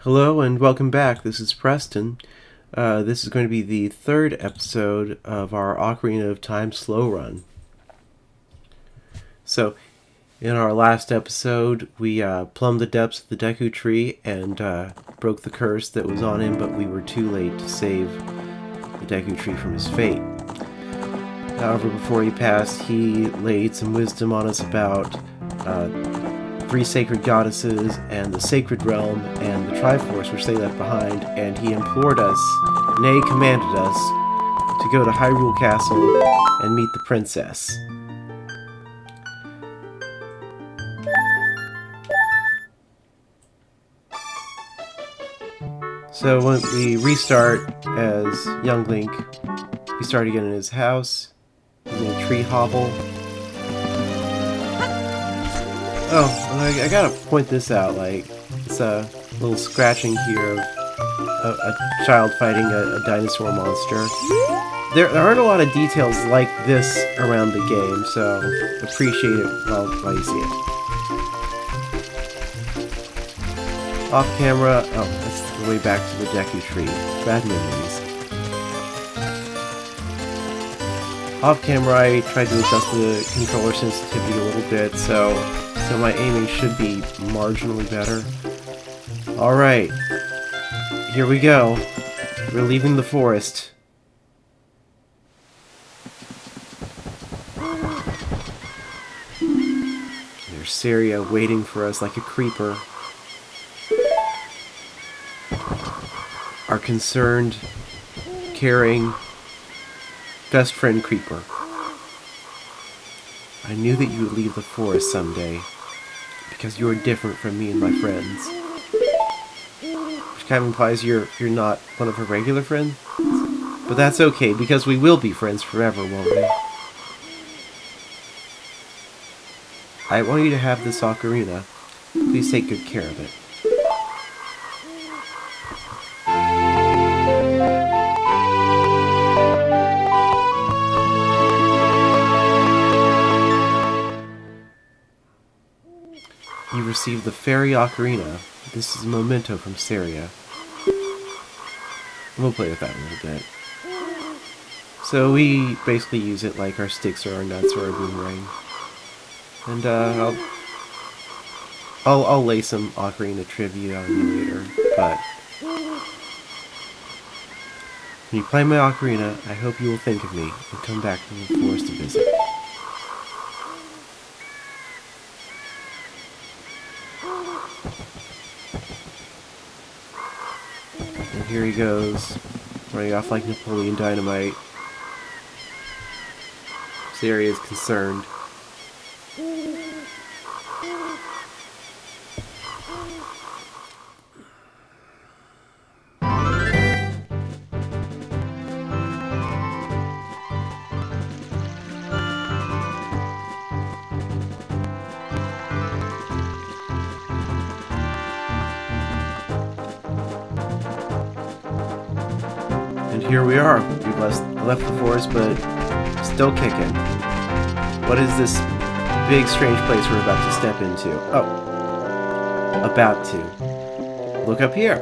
Hello and welcome back. This is Preston. This is going to be the third episode of our Ocarina of Time slow run. So, in our last episode, we plumbed the depths of the Deku Tree and broke the curse that was on him, but we were too late to save the Deku Tree from his fate. However, before he passed, he laid some wisdom on us about three sacred goddesses and the sacred realm and the Triforce which they left behind, and he implored us, nay commanded us, to go to Hyrule Castle and meet the princess. So when we restart as young Link, we start again in his house, using a tree hovel. Oh, I gotta point this out, like, it's a little scratching here of a child fighting a dinosaur monster. There aren't a lot of details like this around the game, so appreciate it while you see it. Off camera, oh, that's the way back to the Deku Tree. Bad memories. Off camera, I tried to adjust the controller sensitivity a little bit, so my aiming should be marginally better. Alright, here we go. We're leaving the forest. There's Saria waiting for us like a creeper. Our concerned, caring, best friend creeper. I knew that you would leave the forest someday, because you are different from me and my friends. Which kind of implies you're not one of her regular friends? But that's okay, because we will be friends forever, won't we? I want you to have this ocarina. Please take good care of it. You received the fairy ocarina. This is a memento from Saria. We'll play with that a little bit. So we basically use it like our sticks or our nuts or our boomerang. And I'll lay some ocarina trivia on you later. But when you play my ocarina, I hope you will think of me and come back to the forest to visit. And here he goes, running off like Napoleon Dynamite. Saria is concerned. And here we are. We've left the forest, but still kicking. What is this big, strange place we're about to step into? Oh. About to. Look up here.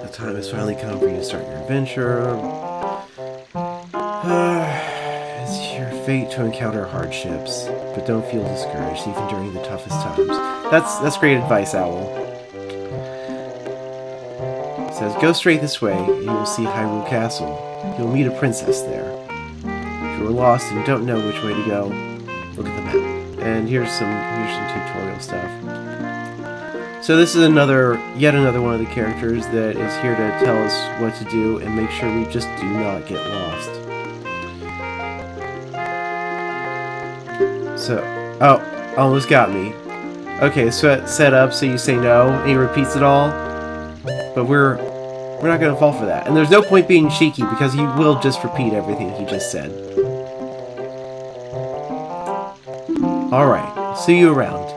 The time has finally come for you to start your adventure. It's your fate to encounter hardships, but don't feel discouraged, even during the toughest times. That's great advice, Owl. Says, go straight this way, and you will see Hyrule Castle. You'll meet a princess there. If you are lost and don't know which way to go, look at the map. And here's some tutorial stuff. So this is yet another one of the characters that is here to tell us what to do and make sure we just do not get lost. So, oh, almost got me. Okay, so it's set up so you say no, and he repeats it all. But we're not going to fall for that. And there's no point being cheeky, because he will just repeat everything he just said. Alright, see you around.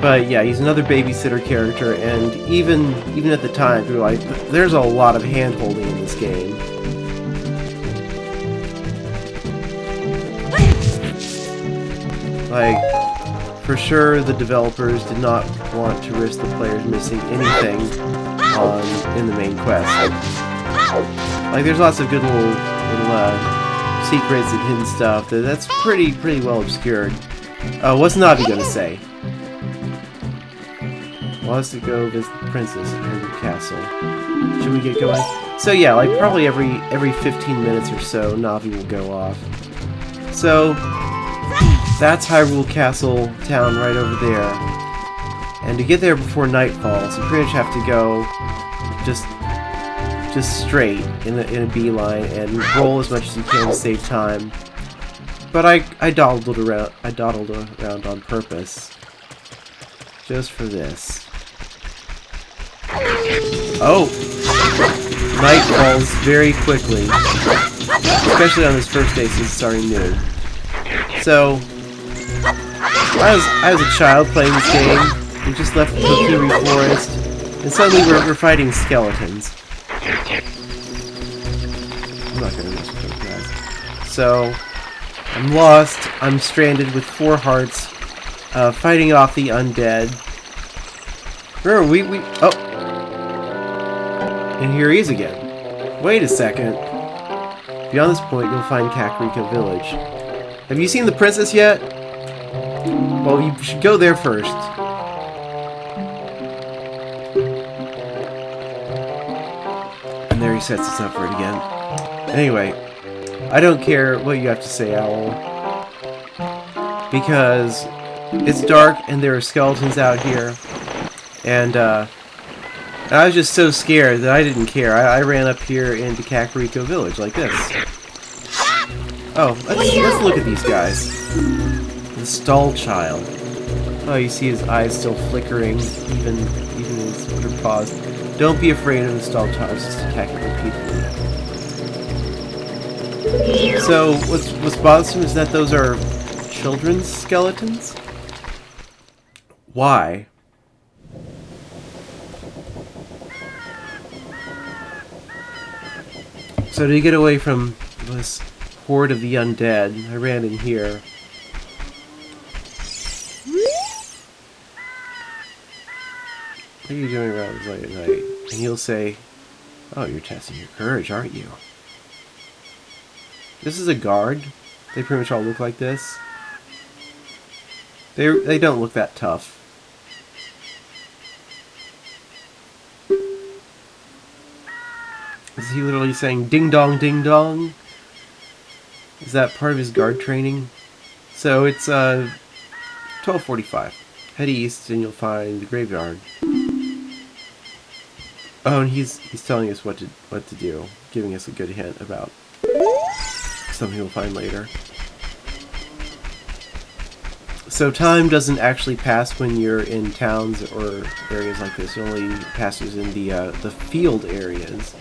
But yeah, he's another babysitter character, and even at the time, we were like, there's a lot of hand-holding in this game. Like, For sure, the developers did not want to risk the players missing anything in the main quest. Like, there's lots of good little secrets and hidden stuff that's pretty well obscured. What's Navi gonna say? Wants to go visit the princess at Hyrule Castle. Should we get going? So yeah, like probably every 15 minutes or so, Navi will go off. So that's Hyrule Castle town right over there. And to get there before night falls, you pretty much have to go just straight in a beeline and roll as much as you can to save time. But I dawdled around on purpose, just for this. Oh! Night falls very quickly, especially on this first day since starting noon. So, I was a child playing this game. We just left the Kokiri Forest, and suddenly we're fighting skeletons. I'm not gonna mess with those guys. So, I'm lost. I'm stranded with 4 hearts, fighting off the undead. Remember, oh! And here he is again. Wait a second. Beyond this point, you'll find Kakariko Village. Have you seen the princess yet? Well, you should go there first. And there he sets us up for it again. Anyway, I don't care what you have to say, Owl. Because it's dark and there are skeletons out here. And I was just so scared that I didn't care. I ran up here into Kakariko Village like this. Oh, let's look at these guys. The stall child. Oh, you see his eyes still flickering, even his other paws. Don't be afraid of the stall child, just attack it repeatedly. So, what's bothersome is that those are children's skeletons? Why? So to get away from this horde of the undead, I ran in here. What are you doing around this late at night? And he'll say, oh, you're testing your courage, aren't you? This is a guard. They pretty much all look like this. They don't look that tough. Is he literally saying ding dong ding dong? Is that part of his guard training? So it's 12:45. Head east and you'll find the graveyard. Oh, and he's telling us what to do, giving us a good hint about something we'll find later. So time doesn't actually pass when you're in towns or areas like this. It only passes in the field areas.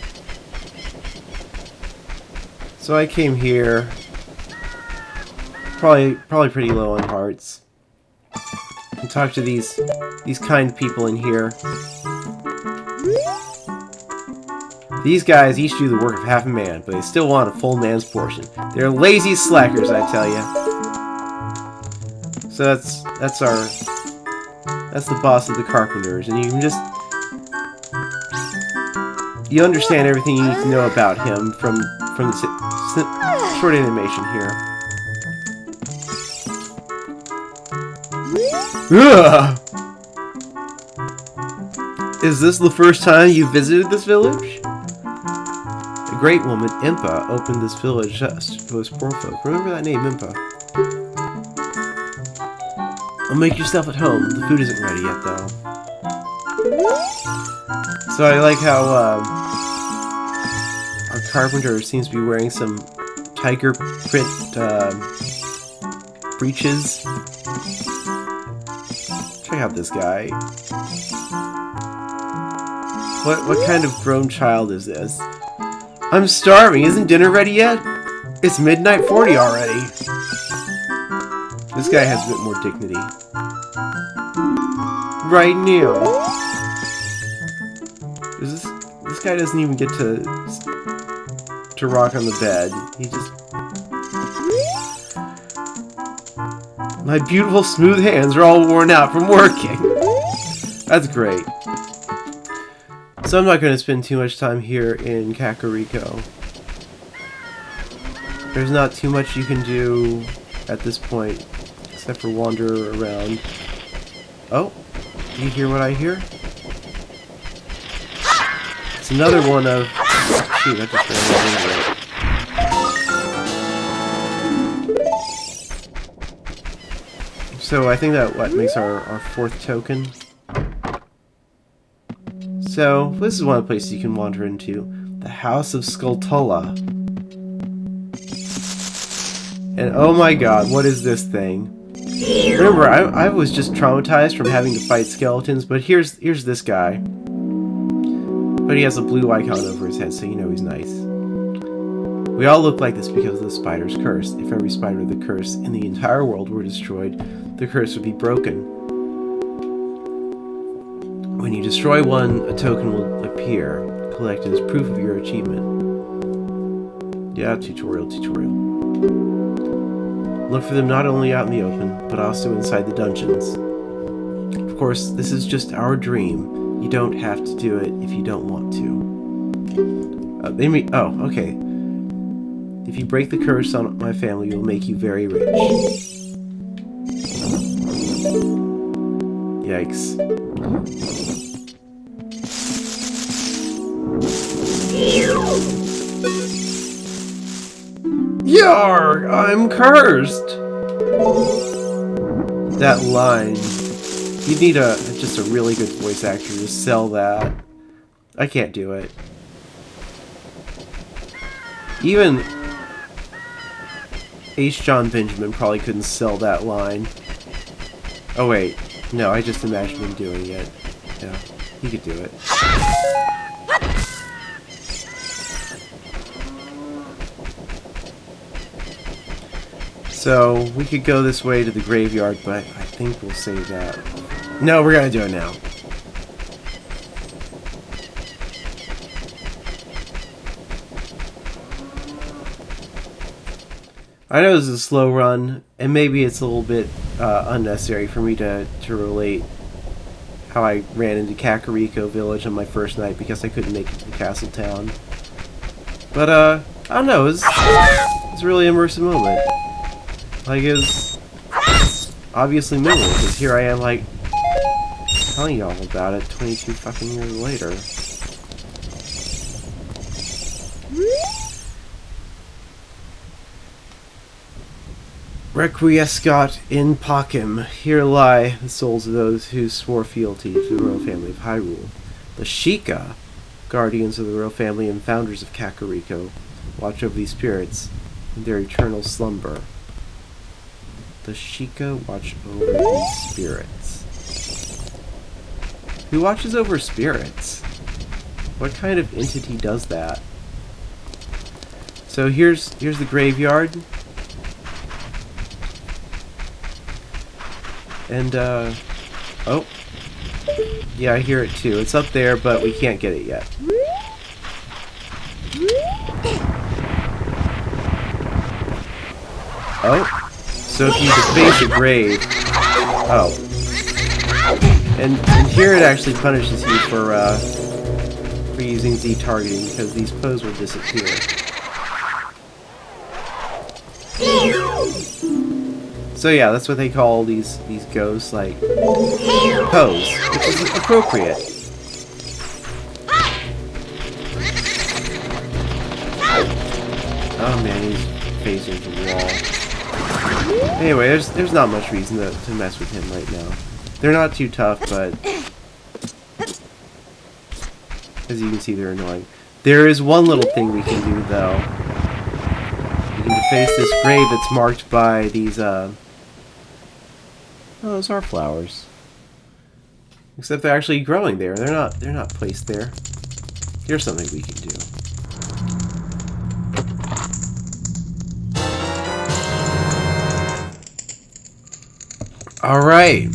So I came here, probably pretty low on hearts, and talked to these kind people in here. These guys each do the work of half a man, but they still want a full man's portion. They're lazy slackers, I tell ya. So that's the boss of the carpenters, and you can just you understand everything you need to know about him from the short animation here. Ugh! Is this the first time you visited this village? A great woman, Impa, opened this village just to us poor folk. Remember that name, Impa. Well, make yourself at home. The food isn't ready yet, though. So I like how our carpenter seems to be wearing some tiger print breeches. Check out this guy. What kind of grown child is this? I'm starving. Isn't dinner ready yet? It's midnight 40 already. This guy has a bit more dignity. Right now. This guy doesn't even get to rock on the bed. He just... My beautiful smooth hands are all worn out from working. That's great. So I'm not going to spend too much time here in Kakariko. There's not too much you can do at this point, except for wander around. Oh, you hear what I hear? It's another one of... Shoot, I just ran into it. So I think that what makes our fourth token. So this is one of the places you can wander into. The House of Skulltula. And oh my god, what is this thing? Remember, I was just traumatized from having to fight skeletons, but here's this guy. But he has a blue icon over his head, so you know he's nice. We all look like this because of the spider's curse. If every spider of the curse in the entire world were destroyed, the curse would be broken. When you destroy one, a token will appear, collected as proof of your achievement. Yeah, tutorial. Look for them not only out in the open, but also inside the dungeons. Of course, this is just our dream. You don't have to do it if you don't want to. Oh, okay. If you break the curse on my family, it will make you very rich. Yikes. Yarg! I'm cursed! That line. You'd need just a really good voice actor to sell that. I can't do it. Even H. John Benjamin probably couldn't sell that line. Oh wait, no, I just imagined him doing it. Yeah, he could do it. So, we could go this way to the graveyard, but I think we'll save that. No, we're gonna do it now. I know this is a slow run, and maybe it's a little bit unnecessary for me to relate how I ran into Kakariko Village on my first night because I couldn't make it to the castle town. But, I don't know, it's a really immersive moment. Like, it's obviously memorable, because here I am, like, telling y'all about it 22 fucking years later. Requiescat in pacem. Here lie the souls of those who swore fealty to the royal family of Hyrule. The Sheikah, guardians of the royal family and founders of Kakariko, watch over these spirits in their eternal slumber. The Sheikah watch over these spirits. Who watches over spirits? What kind of entity does that? So here's the graveyard. And, oh. Yeah, I hear it too. It's up there, but we can't get it yet. Oh. So if you deface a grave... Oh. And here it actually punishes you for using Z targeting, because these poses will disappear. So yeah, that's what they call these ghosts, like, pose, which is appropriate. Oh man, he's phasing the wall. Anyway, there's not much reason to mess with him right now. They're not too tough, but as you can see, they're annoying. There is one little thing we can do, though. You can deface this grave that's marked by these, oh, those are flowers. Except they're actually growing there. They're not placed there. Here's something we can do. Alright.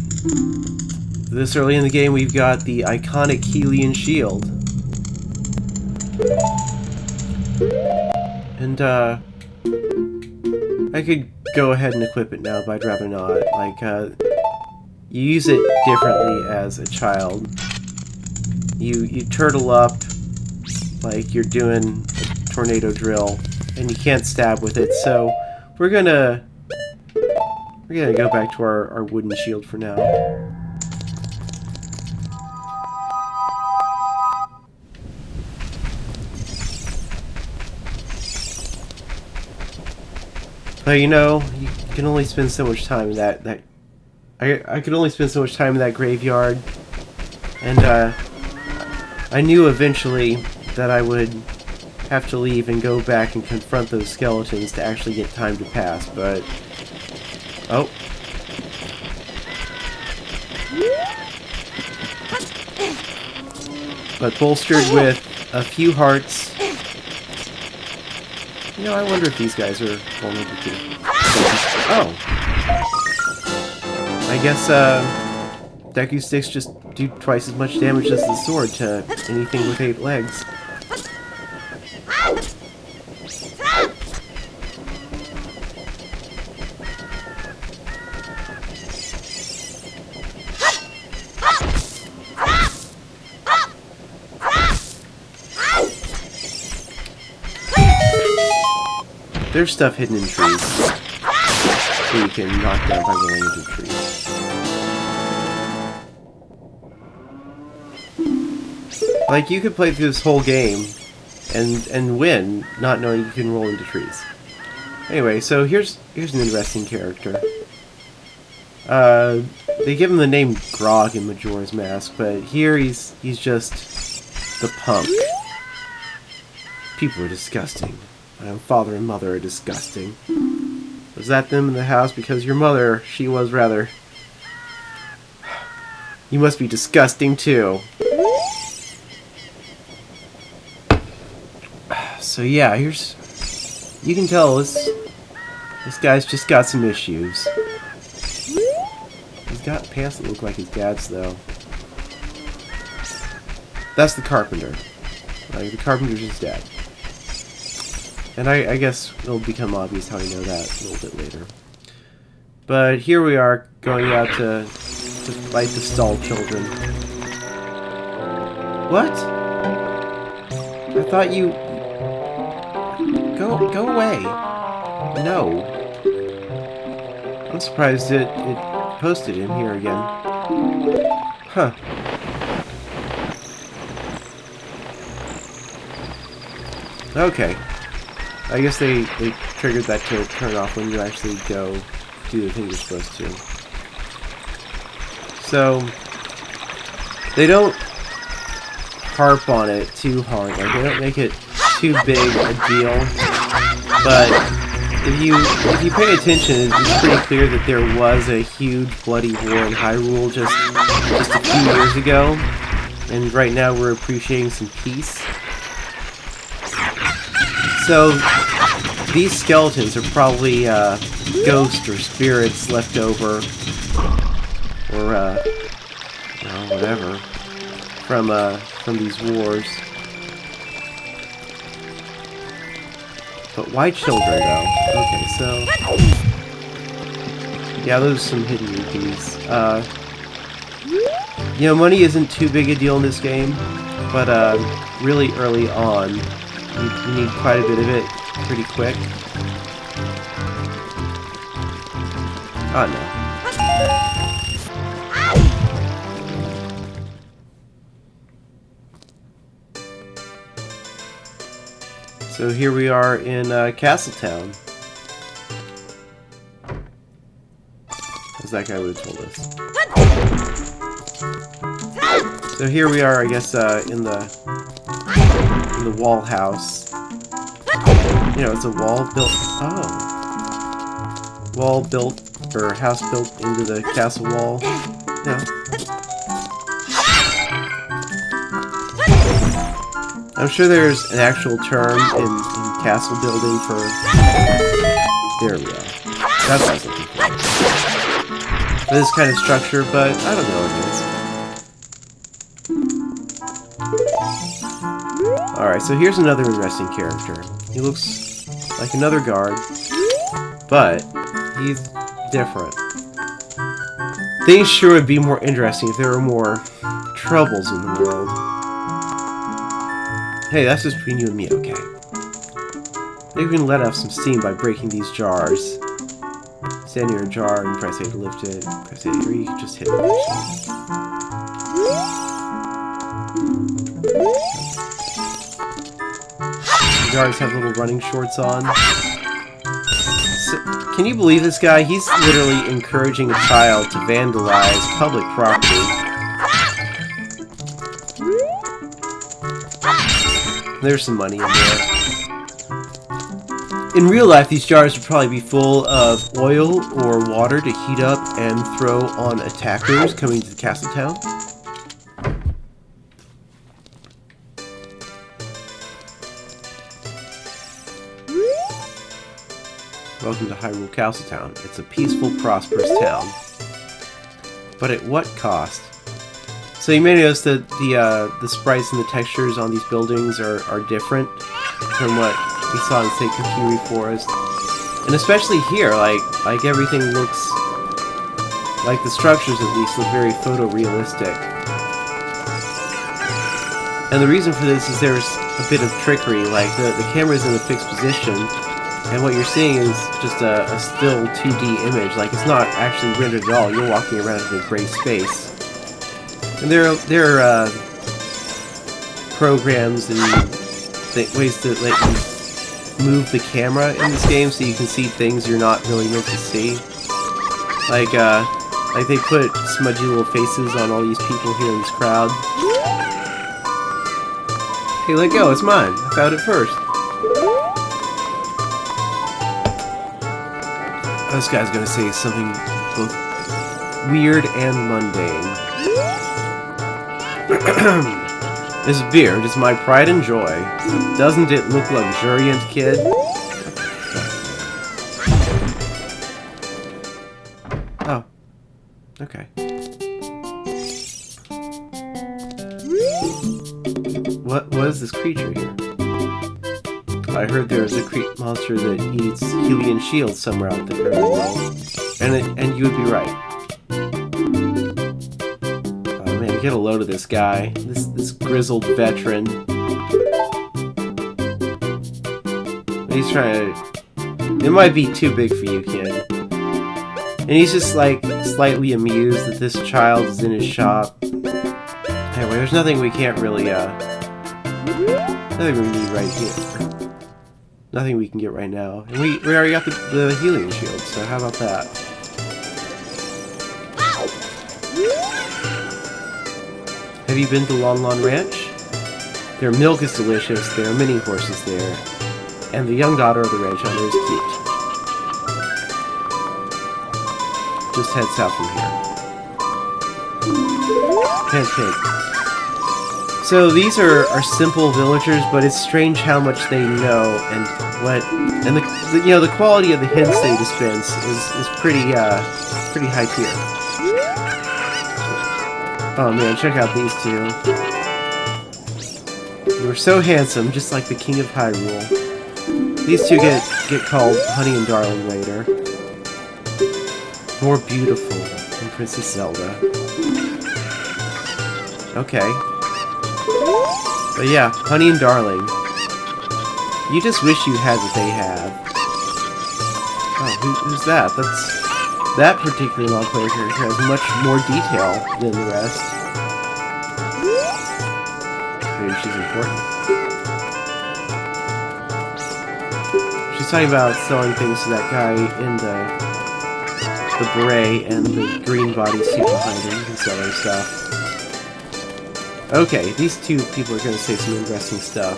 This early in the game, we've got the iconic Hylian shield. And, I could go ahead and equip it now, but I'd rather not. Like, you use it differently as a child. You turtle up like you're doing a tornado drill, and you can't stab with it, so we're gonna go back to our wooden shield for now. But you know, you can only spend so much time in I could only spend so much time in that graveyard, and I knew eventually that I would have to leave and go back and confront those skeletons to actually get time to pass, but... Oh. But bolstered with a few hearts... You know, I wonder if these guys are vulnerable to... Oh! I guess, Deku Sticks just do twice as much damage as the sword to anything with 8 legs. There's stuff hidden in trees that you can knock down by going into trees. Like, you could play through this whole game and win, not knowing you can roll into trees. Anyway, so here's an interesting character. They give him the name Grog in Majora's Mask, but here he's just the punk. People are disgusting. My father and mother are disgusting. Was that them in the house? Because your mother, she was rather... You must be disgusting too. So yeah, here's... You can tell this guy's just got some issues. He's got pants that look like his dad's though. That's the carpenter. Like, the carpenter's his dad. And I guess it'll become obvious how I know that a little bit later. But here we are, going out to fight the stall children. What? I thought you... Go away. No. I'm surprised it posted in here again. Huh. Okay. I guess they triggered that to turn off when you actually go do the thing you're supposed to. So, they don't harp on it too hard. Like, they don't make it too big a deal. But if you pay attention, it's pretty clear that there was a huge bloody war in Hyrule just a few years ago. And right now we're appreciating some peace. So, these skeletons are probably ghosts or spirits left over, or whatever, from these wars. But why children, though? Okay, so... Yeah, those are some hidden rupees. You know, money isn't too big a deal in this game, but really early on, you need quite a bit of it pretty quick. Oh no. So here we are in Castletown. As that guy would have told us. So here we are, I guess, in the wall house. You know, it's a wall built... Oh. Wall built, or house built into the castle wall. Yeah. I'm sure there's an actual term in castle building for... There we go. That's what I was looking for. For this kind of structure, but I don't know what it is. Alright, so here's another interesting character. He looks like another guard, but he's different. Things sure would be more interesting if there were more troubles in the world. Hey, that's just between you and me, okay? Maybe we can let off some steam by breaking these jars. Stand near a jar and press A to lift it. Press A, or you can just hit it. The jars have little running shorts on. So, can you believe this guy? He's literally encouraging a child to vandalize public property. There's some money in there. In real life, these jars would probably be full of oil or water to heat up and throw on attackers coming to the castle town. Welcome to Hyrule Castle Town. It's a peaceful, prosperous town. But at what cost? So you may notice that the sprites and the textures on these buildings are different from what we saw in, say, Kakariko Forest. And especially here, like everything looks... like the structures, at least, look very photorealistic. And the reason for this is there's a bit of trickery. Like, the camera's in a fixed position, and what you're seeing is just a still 2D image. Like, it's not actually rendered at all. You're walking around in a gray space. And there are programs and ways to let you move the camera in this game so you can see things you're not really meant to see. Like they put smudgy little faces on all these people here in this crowd. Hey, let go, it's mine. I found it first. This guy's gonna say something both weird and mundane. This beer is my pride and joy. Doesn't it look luxuriant, kid? Oh. Okay. What is this creature here? I heard there is a monster that eats Hylian shields somewhere out there in the world. And you would be right. Get a load of this guy, this grizzled veteran. He's trying to... It might be too big for you, kid. And he's just, like, slightly amused that this child is in his shop. Anyway, there's nothing we can't really, nothing we need right here. Nothing we can get right now. And we already got the Hylian shield, so how about that? Have you been to Lon Lon Ranch? Their milk is delicious, there are many horses there, and the young daughter of the ranch owner is cute. Just head south from here. Pancake. So these are simple villagers, but it's strange how much they know and the quality of the hints they dispense is pretty high tier. Oh man, check out these two. You are so handsome, just like the King of Hyrule. These two get called Honey and Darling later. More beautiful than Princess Zelda. Okay. But yeah, Honey and Darling. You just wish you had what they have. Oh, who's that? That particular non-player character has much more detail than the rest. Maybe she's important. She's talking about selling things to that guy in the beret and the green bodysuit behind him. You can sell other stuff. Okay, these two people are going to say some interesting stuff.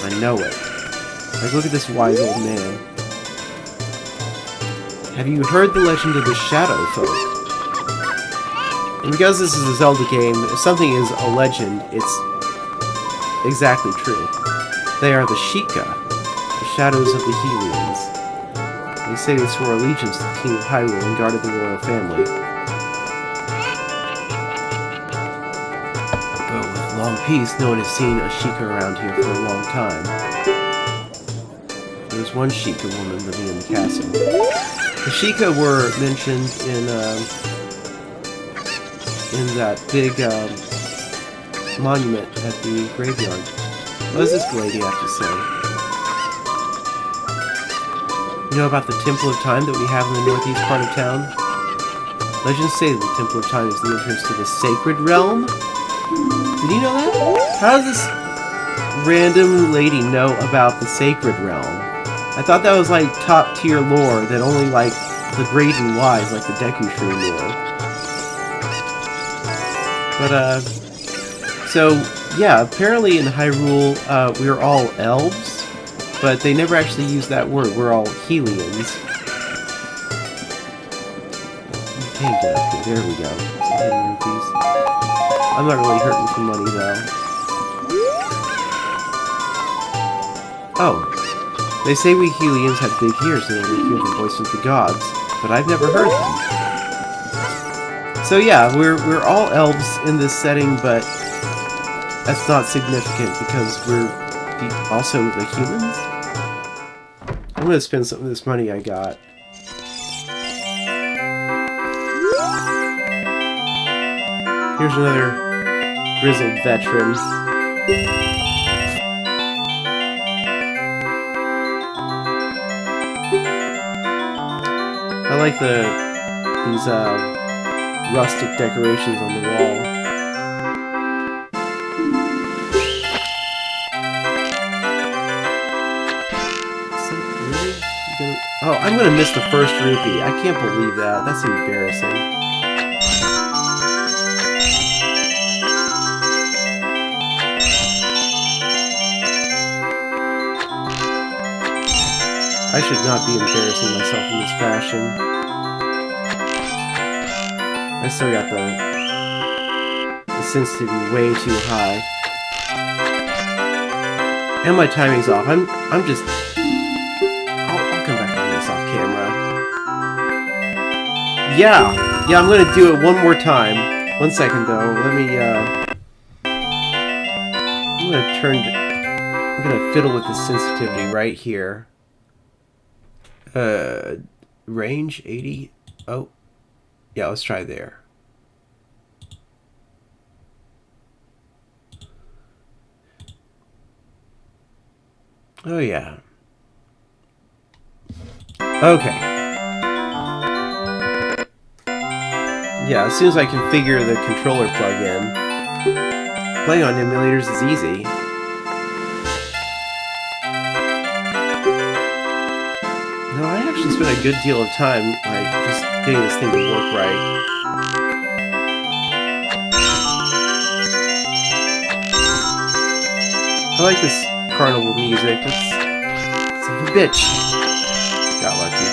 I know it. Like, look at this wise old man. Have you heard the legend of the Shadow Folk? And because this is a Zelda game, if something is a legend, it's exactly true. They are the Sheikah, the shadows of the Hylians. They say they swore allegiance to the King of Hyrule and guarded the royal family. But with long peace, no one has seen a Sheikah around here for a long time. There's one Sheikah woman living in the castle. The Sheikah were mentioned in that big monument at the graveyard. What does this lady have to say? You know about the Temple of Time that we have in the northeast part of town? Legends say that the Temple of Time is the entrance to the Sacred Realm. Did you know that? How does this random lady know about the Sacred Realm? I thought that was like top tier lore that only like the great and wise, like the Deku Tree, knew. But so yeah, apparently in Hyrule we're all elves, but they never actually use that word. We're all Hylians. You can't get up here. There we go. Some hidden rupees. I'm not really hurting for money though. Oh. They say we Hylians have big ears in order to hear the voice of the gods, but I've never heard them. So yeah, we're all elves in this setting, but that's not significant because we're also the humans. I'm gonna spend some of this money I got. Here's another grizzled veteran. I like these rustic decorations on the wall. Oh, I'm gonna miss the first rupee. I can't believe that. That's embarrassing. I should not be embarrassing myself in this fashion. I still got the sensitivity way too high. And my timing's off. I'm just... I'll come back and do this off camera. Yeah! Yeah, I'm gonna do it one more time. 1 second though. Let me, I'm gonna fiddle with the sensitivity right here. Range 80. Oh, yeah, let's try there. Oh, yeah. Okay. Yeah, as soon as I configure the controller plug-in, playing on emulators is easy. No, I actually spent a good deal of time, like, just getting this thing to work right. I like this carnival music. It's like a bitch. Got lucky.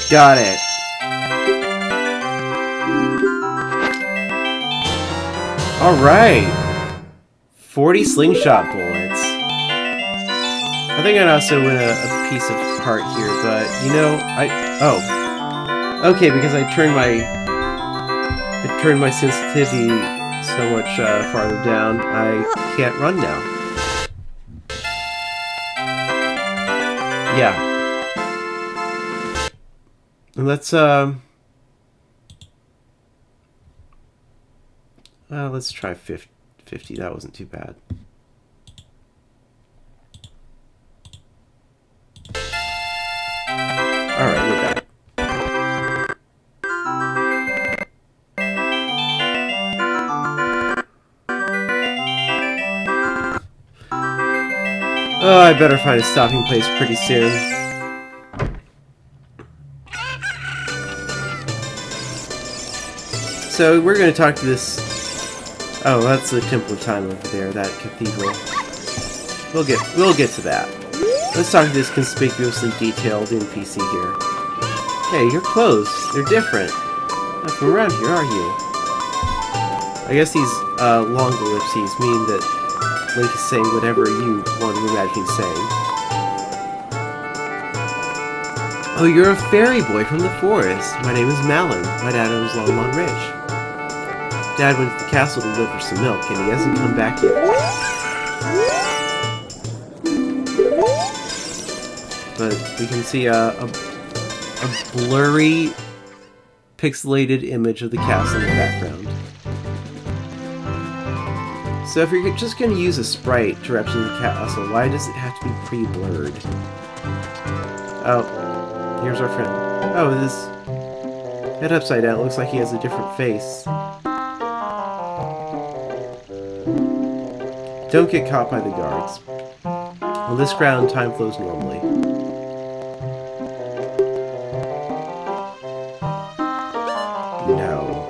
Got it. Alright. 40 slingshot bullets. I think I'd also win a piece of heart here, but, you know, oh. Okay, because I turned my sensitivity so much farther down, I can't run now. Yeah. Let's try 50. That wasn't too bad. Alright, we're back. Oh, I better find a stopping place pretty soon. So we're going to talk to this... Oh, that's the Temple of Time over there, that cathedral. We'll get to that. Let's talk to this conspicuously detailed NPC here. Hey, your clothes, they're different. Not from around here, are you? I guess these long ellipses mean that Link is saying whatever you want to imagine he's saying. Oh, you're a fairy boy from the forest. My name is Malin. My dad owns Long Long Ranch. Dad went to the castle to deliver some milk, and he hasn't come back yet. But we can see a blurry, pixelated image of the castle in the background. So if you're just going to use a sprite to represent the castle, why does it have to be pre-blurred? Oh, here's our friend. Oh, this head upside down. It looks like he has a different face. Don't get caught by the guards. On this ground, time flows normally. No.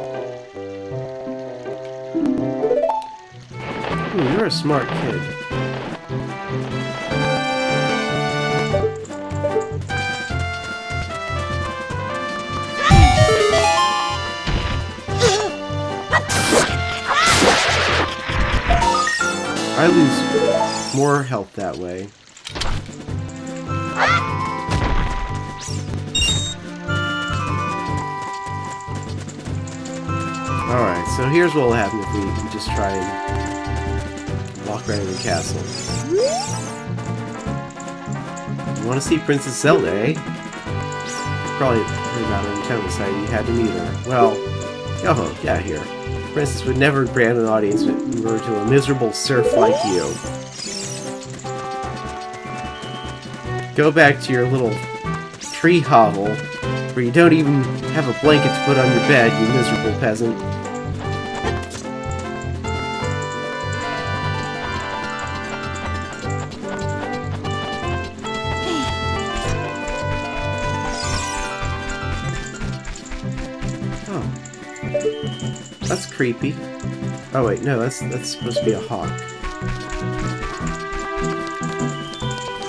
Ooh, you're a smart kid. I lose more health that way. Alright, so here's what will happen if we just try and walk around the castle. You want to see Princess Zelda, eh? Probably heard about her in town decided you had to meet her. Well, oh, yeah, here. Princess would never grant an audience if we were to a miserable serf like you. Go back to your little tree hovel, where you don't even have a blanket to put on your bed, you miserable peasant. Oh. That's creepy. Oh wait, no, that's supposed to be a hawk.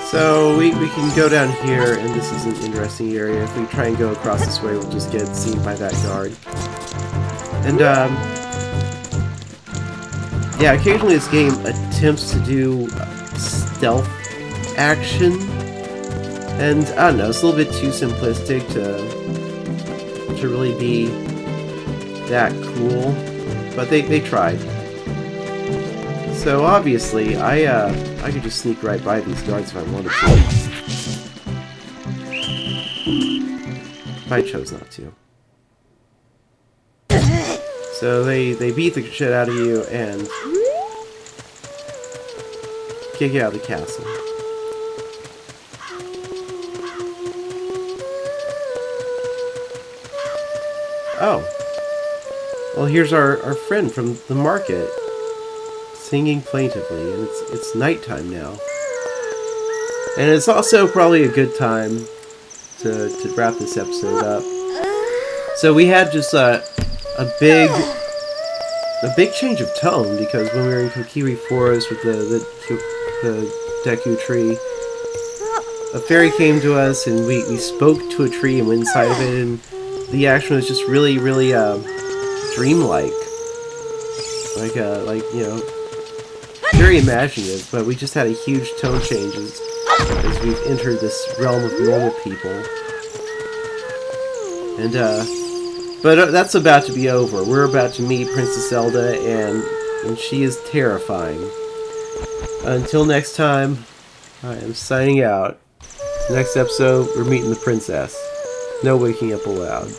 So we can go down here, and this is an interesting area. If we try and go across this way, we'll just get seen by that guard. And yeah, occasionally this game attempts to do stealth action, and I don't know, it's a little bit too simplistic to really be that cool, but they tried. So obviously, I could just sneak right by these guards if I wanted to. But I chose not to. So they beat the shit out of you and kick you out of the castle. Oh. Well, here's our friend from the market, singing plaintively, and it's nighttime now. And it's also probably a good time to wrap this episode up. So we had just a big change of tone, because when we were in Kokiri Forest with the Deku tree, a fairy came to us and we spoke to a tree and went inside of it, and the action was just really, really dreamlike. Like you know, very imaginative, but we just had a huge tone change as we've entered this realm of normal people. And but that's about to be over. We're about to meet Princess Zelda, and she is terrifying. Until next time, I am signing out. Next episode, we're meeting the princess. No waking up allowed.